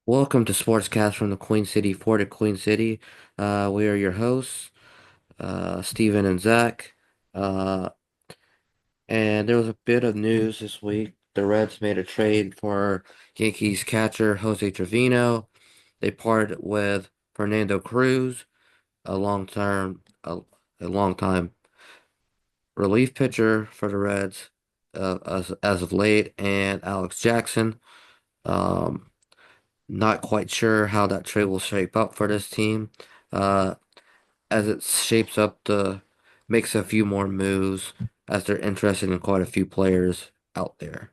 Welcome to Sportscast from the Queen City for the Queen City. We are your hosts, Steven and Zach. Uh, and there was a bit of news this week. The Reds made a trade for Yankees catcher Jose Trevino. They parted with Fernando Cruz, a long term, a long time relief pitcher for the Reds, as of late, and Alex Jackson. Um, Not quite sure how that trade will shape up for this team. Uh, as it shapes up the makes a few more moves as they're interested in quite a few players out there.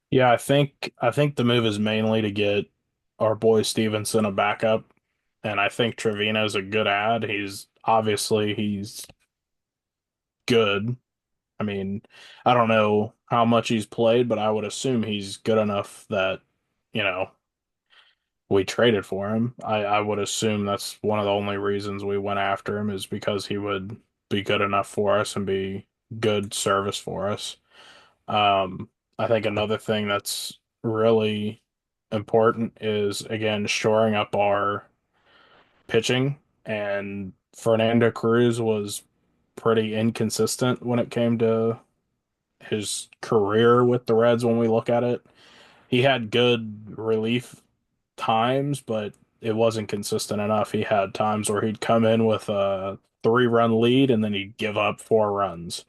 Yeah, I think the move is mainly to get our boy Stevenson a backup, and I think Trevino's a good ad. He's good. I mean, I don't know how much he's played, but I would assume he's good enough that, you know, we traded for him. I would assume that's one of the only reasons we went after him is because he would be good enough for us and be good service for us. Um, I think another thing that's really important is again shoring up our pitching. And Fernando Cruz was pretty inconsistent when it came to his career with the Reds when we look at it. He had good relief times, but it wasn't consistent enough. He had times where he'd come in with a 3-run lead and then he'd give up 4 runs,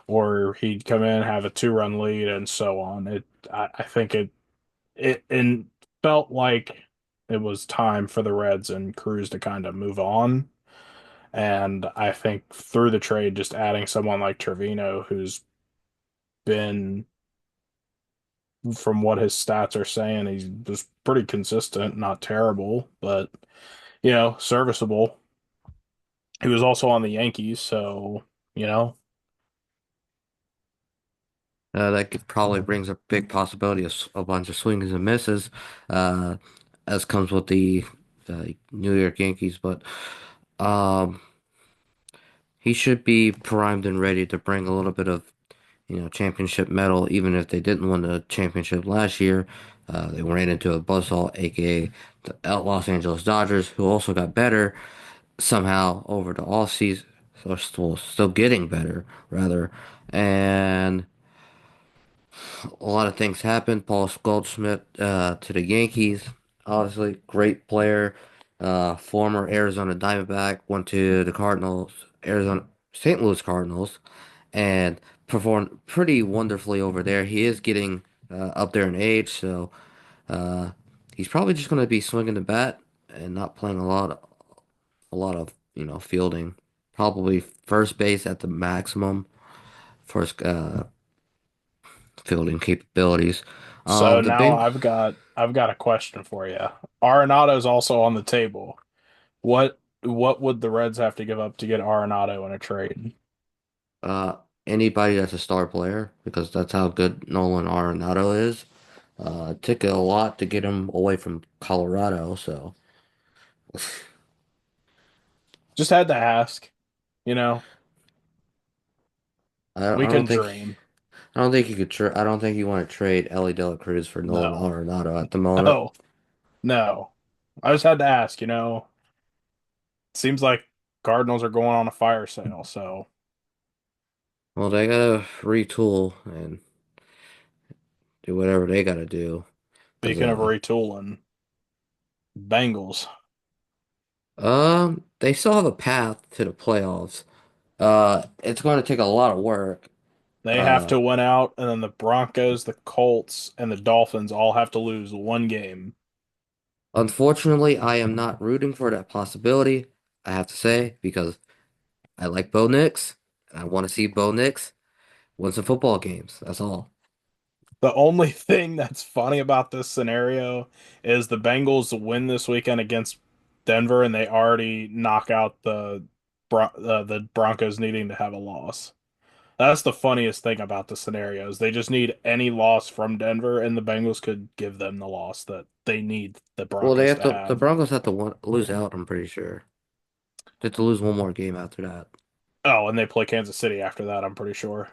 or he'd come in have a 2-run lead and so on. I think it and felt like it was time for the Reds and Cruz to kind of move on. And I think through the trade, just adding someone like Trevino, who's been, from what his stats are saying, he's just pretty consistent, not terrible, but serviceable. He was also on the Yankees, so you know, That could probably brings a big possibility of a bunch of swings and misses, uh, as comes with the New York Yankees. But um, he should be primed and ready to bring a little bit of championship medal, even if they didn't win the championship last year. They ran into a buzzsaw, aka the Los Angeles Dodgers, who also got better somehow over the off season. So still getting better, rather. And a lot of things happened. Paul Goldschmidt to the Yankees, obviously great player. Former Arizona Diamondback, went to the Cardinals, Arizona St. Louis Cardinals, and performed pretty wonderfully over there. He is getting up there in age, so uh, he's probably just going to be swinging the bat and not playing a lot of fielding. Probably first base at the maximum for his fielding capabilities. so The now Bing, I've got a question for you. Arenado's also on the table. What would the Reds have to give up to get Arenado in a trade? uh, Anybody that's a star player, because that's how good Nolan Arenado is. It took a lot to get him away from Colorado, so Just had to ask. You know, I we don't can think dream. I don't think you could I don't think you want to trade Ellie De La Cruz for Nolan No, Arenado at the moment. no, no. I just had to ask. Seems like Cardinals are going on a fire sale. So Well, they gotta retool and do whatever they gotta do. Cause speaking of retooling, Bengals, they still have a path to the playoffs. It's going to take a lot of work. they have Uh, to win out, and then the Broncos, the Colts, and the Dolphins all have to lose one game. Unfortunately, I am not rooting for that possibility. I have to say because I like Bo Nix and I want to see Bo Nix win some football games. That's all. The only thing that's funny about this scenario is the Bengals win this weekend against Denver, and they already knock out the Broncos needing to have a loss. That's the funniest thing about the scenarios. They just need any loss from Denver, and the Bengals could give them the loss that they need the Well, Broncos to the have. Broncos have to lose out. I'm pretty sure they have to lose one more game after that. Oh, and they play Kansas City after that, I'm pretty sure.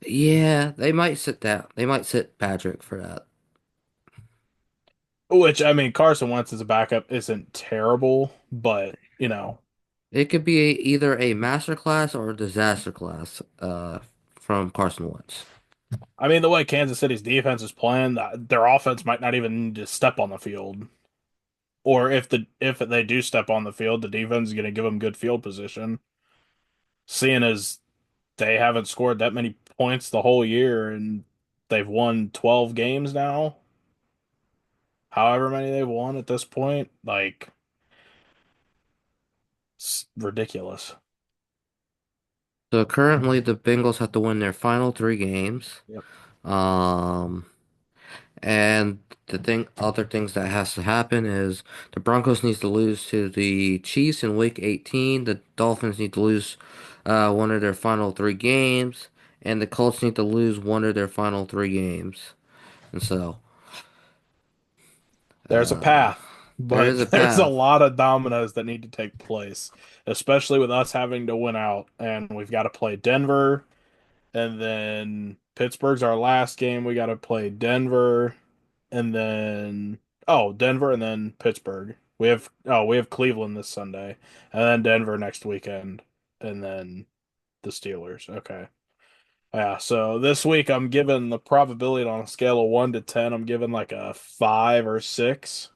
Yeah, they might sit down. They might sit Patrick for that. Which I mean, Carson Wentz as a backup isn't terrible, but It could be either a master class or a disaster class from Carson Wentz. I mean the way Kansas City's defense is playing, their offense might not even need to step on the field. Or if they do step on the field, the defense is going to give them good field position. Seeing as they haven't scored that many points the whole year and they've won 12 games now, however many they've won at this point, like it's ridiculous. So currently the Bengals have to win their final three games. Yep. Um, and other things that has to happen is the Broncos needs to lose to the Chiefs in Week 18. The Dolphins need to lose one of their final three games, and the Colts need to lose one of their final three games. And so There's a uh, path, there but is a there's a path. lot of dominoes that need to take place, especially with us having to win out. And we've got to play Denver, and then Pittsburgh's our last game. We got to play Denver, and then Denver, and then Pittsburgh. We have Cleveland this Sunday, and then Denver next weekend, and then the Steelers. Okay. Yeah, so this week I'm given the probability on a scale of 1 to 10. I'm given like a 5 or 6.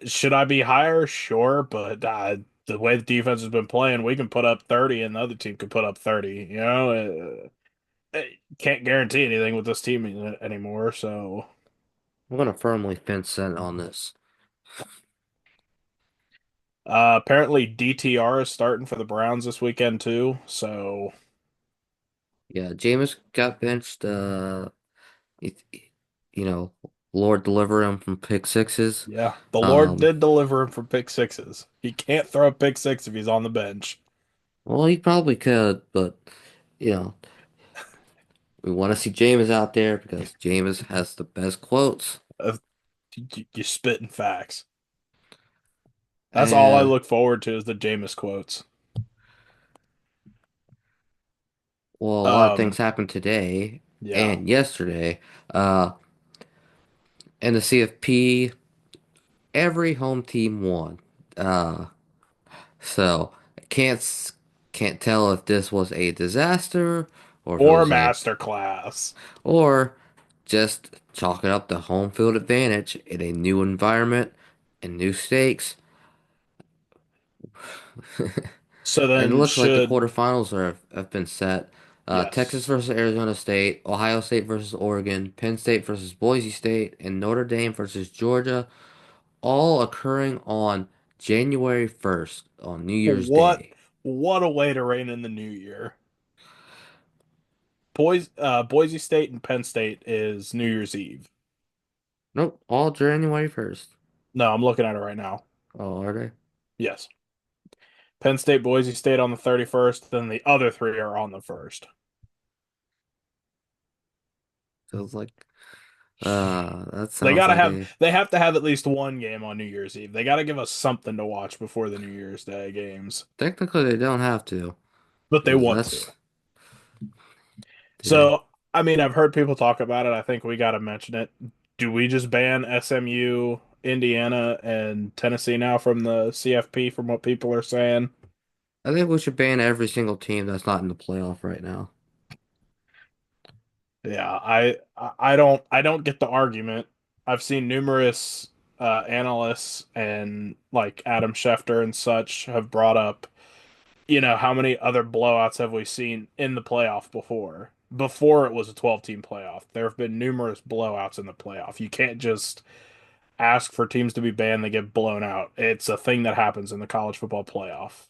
Should I be higher? Sure, but the way the defense has been playing, we can put up 30 and the other team could put up 30. Can't guarantee anything with this team anymore. So I'm gonna firmly fence in on this. apparently DTR is starting for the Browns this weekend too. So Yeah, Jameis got benched. It, you know, Lord deliver him from pick sixes. yeah, the Lord Um, did deliver him from pick sixes. He can't throw a pick six if he's on the bench. well, he probably could, but you know, we want to see Jameis out there because Jameis has the best quotes. Uh, you spitting facts. That's all I And look forward to is the Jameis quotes. well, a lot of things Um, happened today yeah. and yesterday. Uh, in the CFP, every home team won. Uh, so I can't tell if this was a disaster or if it Or was a masterclass. or just chalking up the home field advantage in a new environment and new stakes. So And it then looks like the should quarterfinals have been set. Texas yes. versus Arizona State, Ohio State versus Oregon, Penn State versus Boise State, and Notre Dame versus Georgia, all occurring on January 1st, on New Year's What Day. what a way to reign in the new year. Boise State and Penn State is New Year's Eve. Nope, all January 1st. No, I'm looking at it right now. Oh, are they? Yes. Penn State, Boise State on the 31st, then the other three are on the 1st. Feels like, that They sounds gotta like have a, they have to have at least one game on New Year's Eve. They gotta give us something to watch before the New Year's Day games. technically they don't have to, But they because want that's, to. yeah. So, I mean, I've heard people talk about it. I think we got to mention it. Do we just ban SMU, Indiana, and Tennessee now from the CFP from what people are saying? I think we should ban every single team that's not in the playoff right now. Yeah, I don't get the argument. I've seen numerous analysts and like Adam Schefter and such have brought up, how many other blowouts have we seen in the playoff before? Before it was a 12-team playoff. There have been numerous blowouts in the playoff. You can't just ask for teams to be banned, they get blown out. It's a thing that happens in the college football playoff.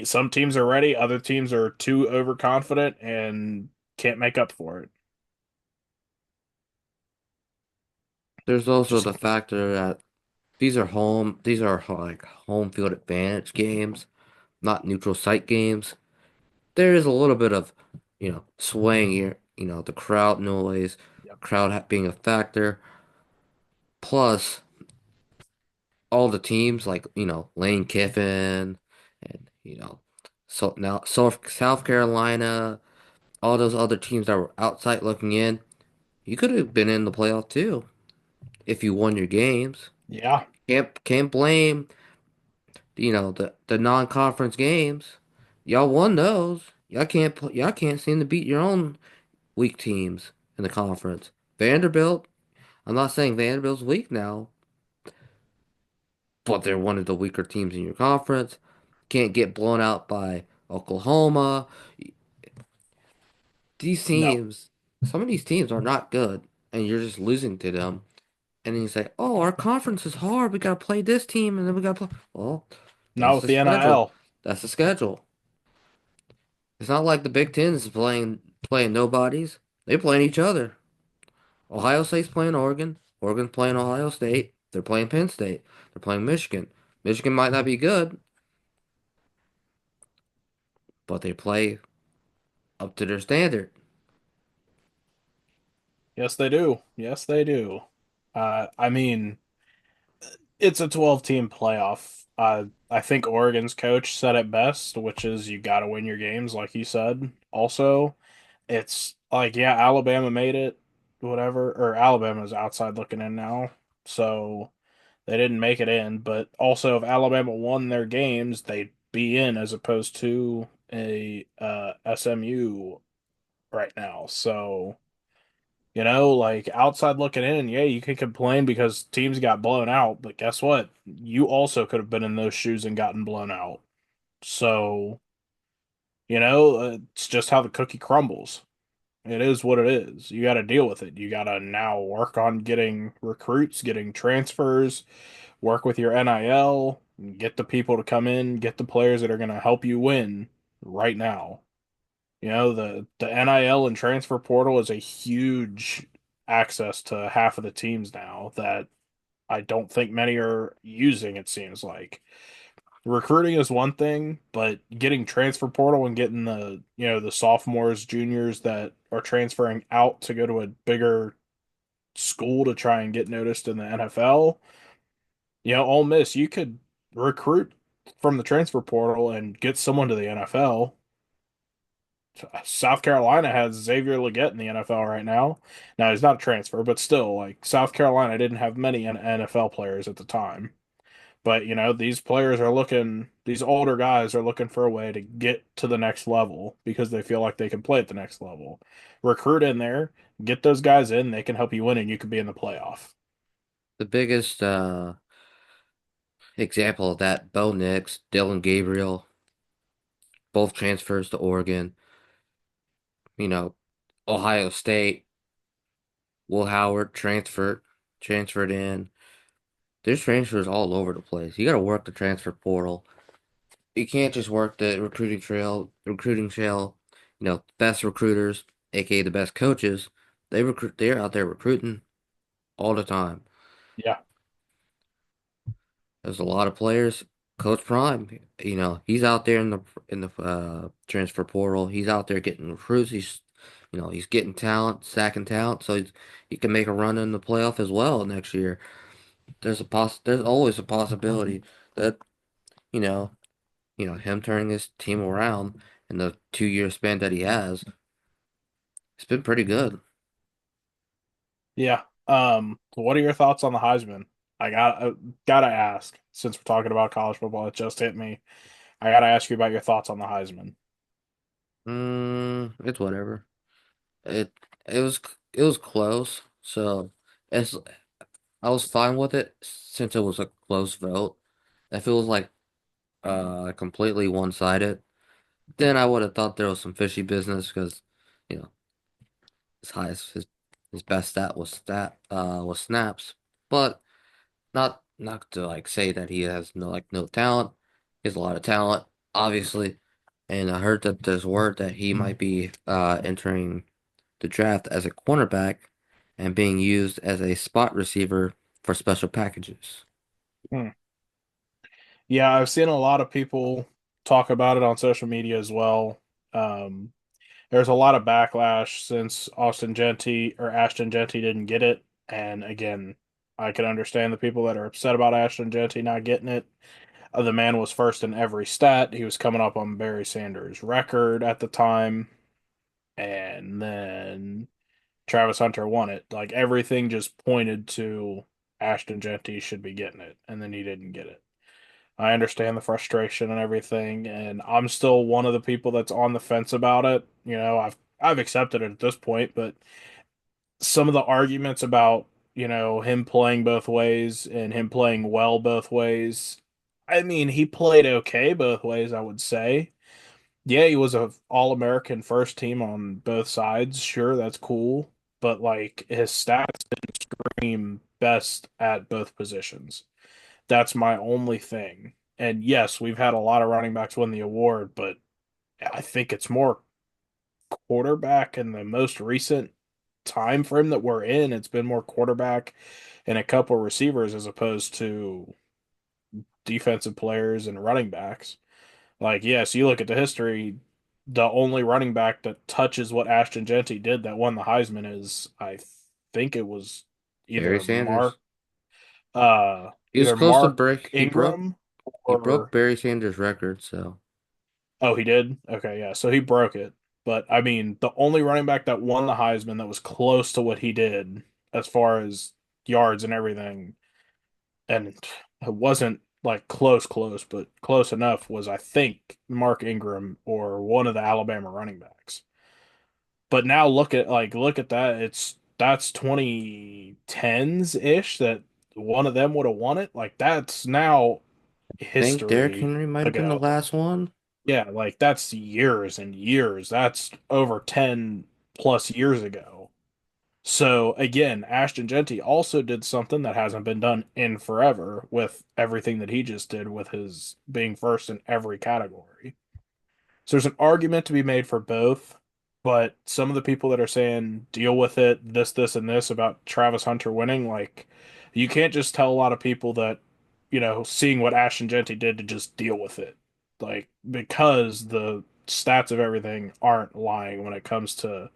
Some teams are ready, other teams are too overconfident and can't make up for it. There's also Just the factor that these are like home field advantage games, not neutral site games. There is a little bit of, swaying here, the crowd noise, yep, being a factor, plus all the teams like, Lane Kiffin and, so now South Carolina, all those other teams that were outside looking in, you could have been in the playoff too. if you won your games. Yeah. Can't blame, the non-conference games. Y'all won those. Y'all can't seem to beat your own weak teams in the conference. Vanderbilt, I'm not saying Vanderbilt's weak now, but they're one of the weaker teams in your conference. Can't get blown out by Oklahoma. These No. teams, some of these teams are not good, and you're just losing to them. And then you say, "Oh, our conference is hard. We gotta play this team, and then we gotta play." Well, Not that's with the the schedule. NIL. That's the schedule. It's not like the Big Ten is playing nobodies. They playing each other. Ohio State's playing Oregon. Oregon's playing Ohio State. They're playing Penn State. They're playing Michigan. Michigan might not be good, but they play up to their standard. Yes, they do. Yes, they do. I mean, it's a 12 team playoff. I think Oregon's coach said it best, which is you got to win your games, like he said. Also, it's like, yeah, Alabama made it, whatever, or Alabama's outside looking in now. So they didn't make it in. But also, if Alabama won their games, they'd be in as opposed to a SMU right now. So. Like outside looking in, yeah, you can complain because teams got blown out, but guess what? You also could have been in those shoes and gotten blown out. So, it's just how the cookie crumbles. It is what it is. You got to deal with it. You got to now work on getting recruits, getting transfers, work with your NIL, get the people to come in, get the players that are going to help you win right now. The NIL and transfer portal is a huge access to half of the teams now that I don't think many are using, it seems like. Recruiting is one thing, but getting transfer portal and getting the sophomores, juniors that are transferring out to go to a bigger school to try and get noticed in the NFL, Ole Miss, you could recruit from the transfer portal and get someone to the NFL. South Carolina has Xavier Legette in the NFL right now. Now he's not a transfer, but still, like South Carolina didn't have many NFL players at the time. But these players are looking, these older guys are looking for a way to get to the next level because they feel like they can play at the next level. Recruit in there, get those guys in, they can help you win, and you could be in the playoff. The biggest example of that, Bo Nix, Dylan Gabriel, both transfers to Oregon. You know, Ohio State, Will Howard transferred in. There's transfers all over the place. You got to work the transfer portal. You can't just work the recruiting trail. Best recruiters, aka the best coaches, they're out there recruiting all the time. Yeah, There's a lot of players. Coach Prime, he's out there in the transfer portal. He's out there getting recruits. He's getting talent, sacking talent, so he can make a run in the playoff as well next year. There's always a possibility that, you know, him turning his team around in the 2 year span that he has, it's been pretty good. yeah. What are your thoughts on the Heisman? I gotta ask since we're talking about college football. It just hit me. I gotta ask you about your thoughts on the Heisman. It's whatever. It it was it was close, so it's I was fine with it since it was a close vote. If it was like completely one-sided, then I would have thought there was some fishy business because, you know, his highest his best stat was snaps. But not to like say that he has no talent. He has a lot of talent, obviously. And I heard that there's word that he might be entering the draft as a cornerback and being used as a spot receiver for special packages. Hmm. Yeah, I've seen a lot of people talk about it on social media as well. Um, there's a lot of backlash since Ashton Genty didn't get it. And again, I can understand the people that are upset about Ashton Genty not getting it. The man was first in every stat. He was coming up on Barry Sanders' record at the time. And then Travis Hunter won it. Like everything just pointed to Ashton Genty should be getting it, and then he didn't get it. I understand the frustration and everything, and I'm still one of the people that's on the fence about it. I've accepted it at this point, but some of the arguments about, him playing both ways and him playing well both ways. I mean, he played okay both ways, I would say. Yeah, he was a All-American first team on both sides. Sure, that's cool. But like his stats didn't scream best at both positions. That's my only thing. And yes, we've had a lot of running backs win the award, but I think it's more quarterback in the most recent time frame that we're in. It's been more quarterback and a couple receivers as opposed to defensive players and running backs. Like, yes, you look at the history, the only running back that touches what Ashton Genty did that won the Heisman is, I think it was Barry either Sanders. He was either close to Mark break. Ingram He broke or Barry Sanders' record. So oh, he did? Okay, yeah. So he broke it. But I mean, the only running back that won the Heisman that was close to what he did as far as yards and everything, and it wasn't like close, but close enough was I think Mark Ingram or one of the Alabama running backs. But now look at that. That's 2010s ish that one of them would have won it. Like that's now I think Derrick history Henry might have been the ago. last one. Yeah, like that's years and years. That's over 10 plus years ago. So again, Ashton Genty also did something that hasn't been done in forever with everything that he just did with his being first in every category. So there's an argument to be made for both, but some of the people that are saying deal with it, this, and this about Travis Hunter winning, like you can't just tell a lot of people that, seeing what Ashton Genty did to just deal with it. Like, because the stats of everything aren't lying when it comes to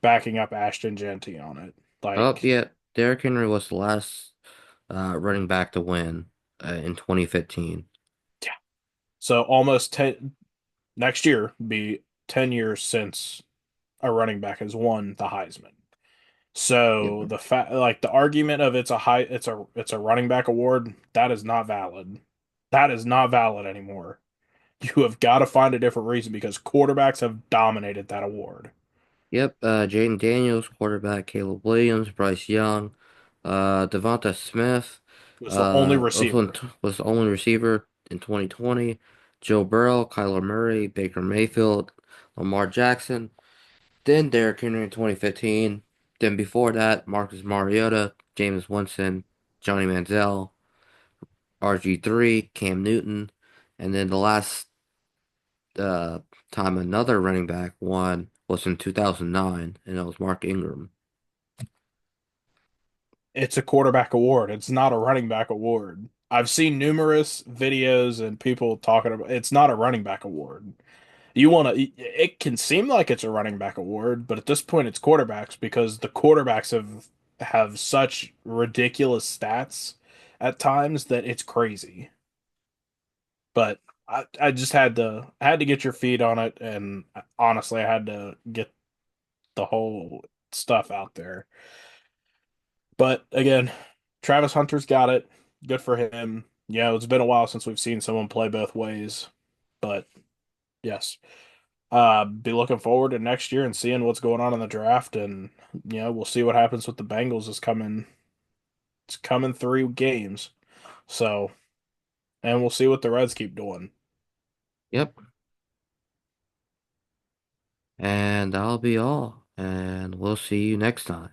backing up Ashton Genty on it. Oh Like, yeah, Derrick Henry was the last running back to win in 2015. yeah. So almost 10 next year be 10 years since a running back has won the Heisman. Yep. So the fact, like the argument of it's a running back award, that is not valid. That is not valid anymore. You have got to find a different reason because quarterbacks have dominated that award. Yep. Jaden Daniels, quarterback. Caleb Williams, Bryce Young, Devonta Smith, It was the only also receiver. was the only receiver in 2020. Joe Burrow, Kyler Murray, Baker Mayfield, Lamar Jackson. Then Derrick Henry in 2015. Then before that, Marcus Mariota, James Winston, Johnny Manziel, RG3, Cam Newton, and then the last uh, time another running back won was in 2009, and it was Mark Ingram. It's a quarterback award. It's not a running back award. I've seen numerous videos and people talking about it's not a running back award. You want to, it can seem like it's a running back award, but at this point it's quarterbacks because the quarterbacks have such ridiculous stats at times that it's crazy. But I just had to get your feed on it, and honestly, I had to get the whole stuff out there. But again, Travis Hunter's got it. Good for him. Yeah, it's been a while since we've seen someone play both ways, but yes. Be looking forward to next year and seeing what's going on in the draft, and we'll see what happens with the Bengals. Is coming. It's coming 3 games, so and we'll see what the Reds keep doing. Yep, and that'll be all, and we'll see you next time.